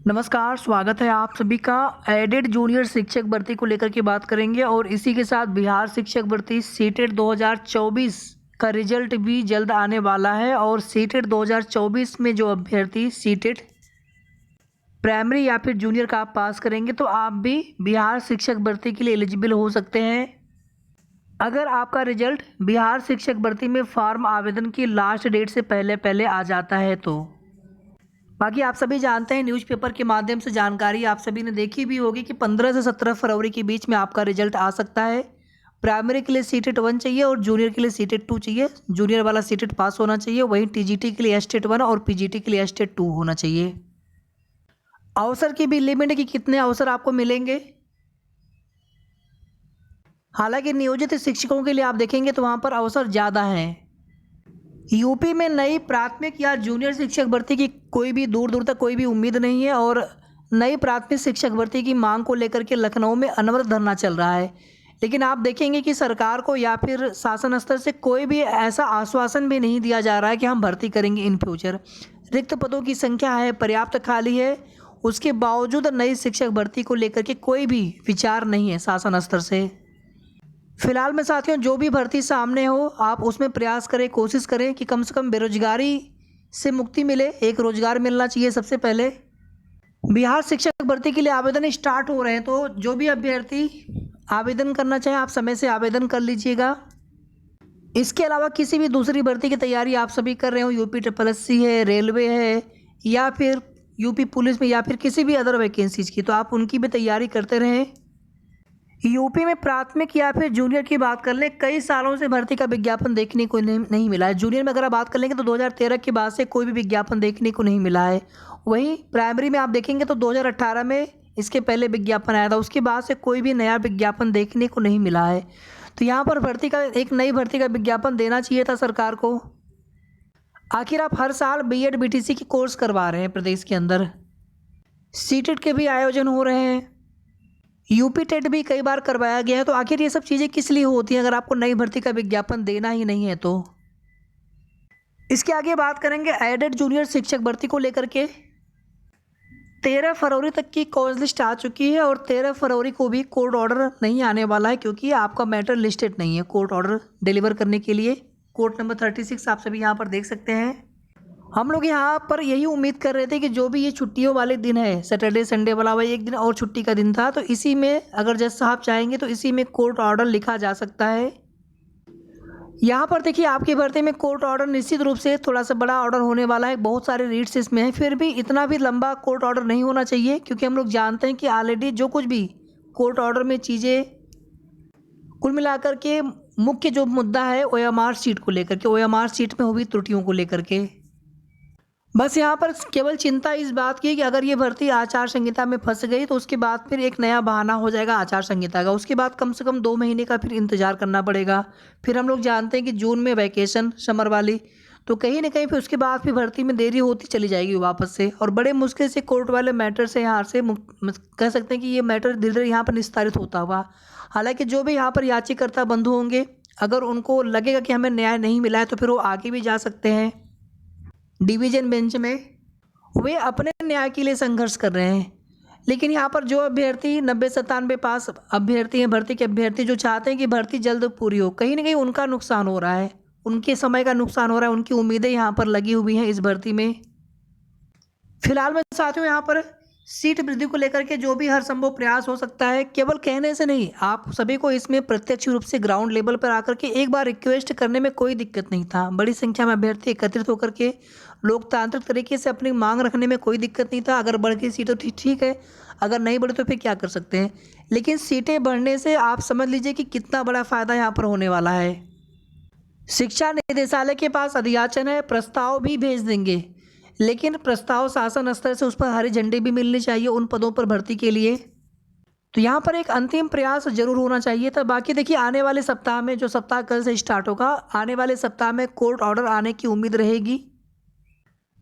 नमस्कार, स्वागत है आप सभी का। एडेड जूनियर शिक्षक भर्ती को लेकर के बात करेंगे और इसी के साथ बिहार शिक्षक भर्ती सीटेट 2024 का रिजल्ट भी जल्द आने वाला है। और सीटेट 2024 में जो अभ्यर्थी सीटेट प्राइमरी या फिर जूनियर का आप पास करेंगे तो आप भी बिहार शिक्षक भर्ती के लिए एलिजिबल हो सकते हैं, अगर आपका रिजल्ट बिहार शिक्षक भर्ती में फॉर्म आवेदन की लास्ट डेट से पहले पहले आ जाता है तो। बाकी आप सभी जानते हैं, न्यूज़पेपर के माध्यम से जानकारी आप सभी ने देखी भी होगी कि 15 से 17 फरवरी के बीच में आपका रिजल्ट आ सकता है। प्राइमरी के लिए सीटेट 1 चाहिए और जूनियर के लिए सीटेट 2 चाहिए। जूनियर वाला सीटेट पास होना चाहिए, वहीं टीजीटी के लिए एस्टेट 1 और पीजीटी के लिए एस्टेट 2 होना चाहिए। अवसर की भी लिमिट है कि कितने अवसर आपको मिलेंगे। हालांकि नियोजित शिक्षकों के लिए आप देखेंगे तो वहाँ पर अवसर ज़्यादा हैं। यूपी में नई प्राथमिक या जूनियर शिक्षक भर्ती की कोई भी दूर दूर तक कोई भी उम्मीद नहीं है और नई प्राथमिक शिक्षक भर्ती की मांग को लेकर के लखनऊ में अनवरत धरना चल रहा है। लेकिन आप देखेंगे कि सरकार को या फिर शासन स्तर से कोई भी ऐसा आश्वासन भी नहीं दिया जा रहा है कि हम भर्ती करेंगे इन फ्यूचर। रिक्त पदों की संख्या है, पर्याप्त खाली है, उसके बावजूद नई शिक्षक भर्ती को लेकर के कोई भी विचार नहीं है शासन स्तर से। फिलहाल में साथियों, जो भी भर्ती सामने हो आप उसमें प्रयास करें, कोशिश करें कि कम से कम बेरोजगारी से मुक्ति मिले। एक रोजगार मिलना चाहिए सबसे पहले। बिहार शिक्षक भर्ती के लिए आवेदन स्टार्ट हो रहे हैं तो जो भी अभ्यर्थी आवेदन करना चाहे आप समय से आवेदन कर लीजिएगा। इसके अलावा किसी भी दूसरी भर्ती की तैयारी आप सभी कर रहे हो, यूपी SSC है, रेलवे है या फिर यूपी पुलिस में या फिर किसी भी अदर वैकेंसीज की, तो आप उनकी भी तैयारी करते रहें। यूपी में प्राथमिक या फिर जूनियर की बात कर लें, कई सालों से भर्ती का विज्ञापन देखने को नहीं मिला है। जूनियर में अगर आप बात कर लेंगे तो 2013 के बाद से कोई भी विज्ञापन देखने को नहीं मिला है। वहीं प्राइमरी में आप देखेंगे तो 2018 में इसके पहले विज्ञापन आया था, उसके बाद से कोई भी नया विज्ञापन देखने को नहीं मिला है। तो यहाँ पर भर्ती का एक नई भर्ती का विज्ञापन देना चाहिए था सरकार को। आखिर आप हर साल BEd BTC के कोर्स करवा रहे हैं प्रदेश के अंदर, सीटेट के भी आयोजन हो रहे हैं, यूपी टेट भी कई बार करवाया गया है, तो आखिर ये सब चीज़ें किस लिए होती हैं अगर आपको नई भर्ती का विज्ञापन देना ही नहीं है तो। इसके आगे बात करेंगे एडेड जूनियर शिक्षक भर्ती को लेकर के। 13 फरवरी तक की कॉज लिस्ट आ चुकी है और 13 फरवरी को भी कोर्ट ऑर्डर नहीं आने वाला है, क्योंकि आपका मैटर लिस्टेड नहीं है कोर्ट ऑर्डर डिलीवर करने के लिए। कोर्ट नंबर 36 आप सभी यहाँ पर देख सकते हैं। हम लोग यहाँ पर यही उम्मीद कर रहे थे कि जो भी ये छुट्टियों वाले दिन है, सैटरडे संडे वाला वही एक दिन और छुट्टी का दिन था, तो इसी में अगर जज साहब चाहेंगे तो इसी में कोर्ट ऑर्डर लिखा जा सकता है। यहाँ पर देखिए आपकी भर्ती में कोर्ट ऑर्डर निश्चित रूप से थोड़ा सा बड़ा ऑर्डर होने वाला है, बहुत सारे रीट्स इसमें हैं, फिर भी इतना भी लंबा कोर्ट ऑर्डर नहीं होना चाहिए, क्योंकि हम लोग जानते हैं कि ऑलरेडी जो कुछ भी कोर्ट ऑर्डर में चीज़ें कुल मिलाकर के मुख्य जो मुद्दा है OMR सीट को लेकर के, OMR सीट में हुई त्रुटियों को लेकर के, बस यहाँ पर केवल चिंता इस बात की है कि अगर ये भर्ती आचार संहिता में फंस गई तो उसके बाद फिर एक नया बहाना हो जाएगा आचार संहिता का। उसके बाद कम से कम 2 महीने का फिर इंतज़ार करना पड़ेगा। फिर हम लोग जानते हैं कि जून में वैकेशन समर वाली, तो कहीं ना कहीं फिर उसके बाद फिर भर्ती में देरी होती चली जाएगी वापस से, और बड़े मुश्किल से कोर्ट वाले मैटर से यहाँ से कह सकते हैं कि ये मैटर धीरे धीरे यहाँ पर निस्तारित होता हुआ। हालाँकि जो भी यहाँ पर याचिकाकर्ता बंधु होंगे, अगर उनको लगेगा कि हमें न्याय नहीं मिला है तो फिर वो आगे भी जा सकते हैं डिवीज़न बेंच में, वे अपने न्याय के लिए संघर्ष कर रहे हैं। लेकिन यहाँ पर जो अभ्यर्थी 90-97 पास अभ्यर्थी हैं, भर्ती के अभ्यर्थी जो चाहते हैं कि भर्ती जल्द पूरी हो, कहीं ना कहीं उनका नुकसान हो रहा है, उनके समय का नुकसान हो रहा है, उनकी उम्मीदें यहाँ पर लगी हुई हैं इस भर्ती में। फिलहाल में साथियों यहाँ पर सीट वृद्धि को लेकर के जो भी हर संभव प्रयास हो सकता है, केवल कहने से नहीं, आप सभी को इसमें प्रत्यक्ष रूप से ग्राउंड लेवल पर आकर के एक बार रिक्वेस्ट करने में कोई दिक्कत नहीं था। बड़ी संख्या में अभ्यर्थी एकत्रित होकर के लोकतांत्रिक तरीके से अपनी मांग रखने में कोई दिक्कत नहीं था। अगर बढ़ गई सीट तो ठीक है, अगर नहीं बढ़े तो फिर क्या कर सकते हैं। लेकिन सीटें बढ़ने से आप समझ लीजिए कि कितना बड़ा फ़ायदा यहाँ पर होने वाला है। शिक्षा निदेशालय के पास अधियाचन है, प्रस्ताव भी भेज देंगे, लेकिन प्रस्ताव शासन स्तर से उस पर हरी झंडी भी मिलनी चाहिए उन पदों पर भर्ती के लिए। तो यहाँ पर एक अंतिम प्रयास जरूर होना चाहिए था। बाकी देखिए आने वाले सप्ताह में, जो सप्ताह कल से स्टार्ट होगा, आने वाले सप्ताह में कोर्ट ऑर्डर आने की उम्मीद रहेगी।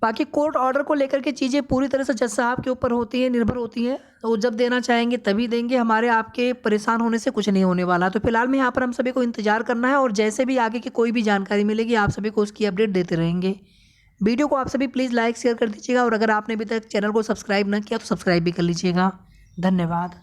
बाकी कोर्ट ऑर्डर को लेकर के चीज़ें पूरी तरह से जज साहब के ऊपर होती हैं, निर्भर होती हैं, तो वो जब देना चाहेंगे तभी देंगे। हमारे आपके परेशान होने से कुछ नहीं होने वाला। तो फिलहाल में यहाँ पर हम सभी को इंतजार करना है और जैसे भी आगे की कोई भी जानकारी मिलेगी आप सभी को उसकी अपडेट देते रहेंगे। वीडियो को आप सभी प्लीज़ लाइक शेयर कर दीजिएगा और अगर आपने अभी तक चैनल को सब्सक्राइब न किया तो सब्सक्राइब भी कर लीजिएगा। धन्यवाद।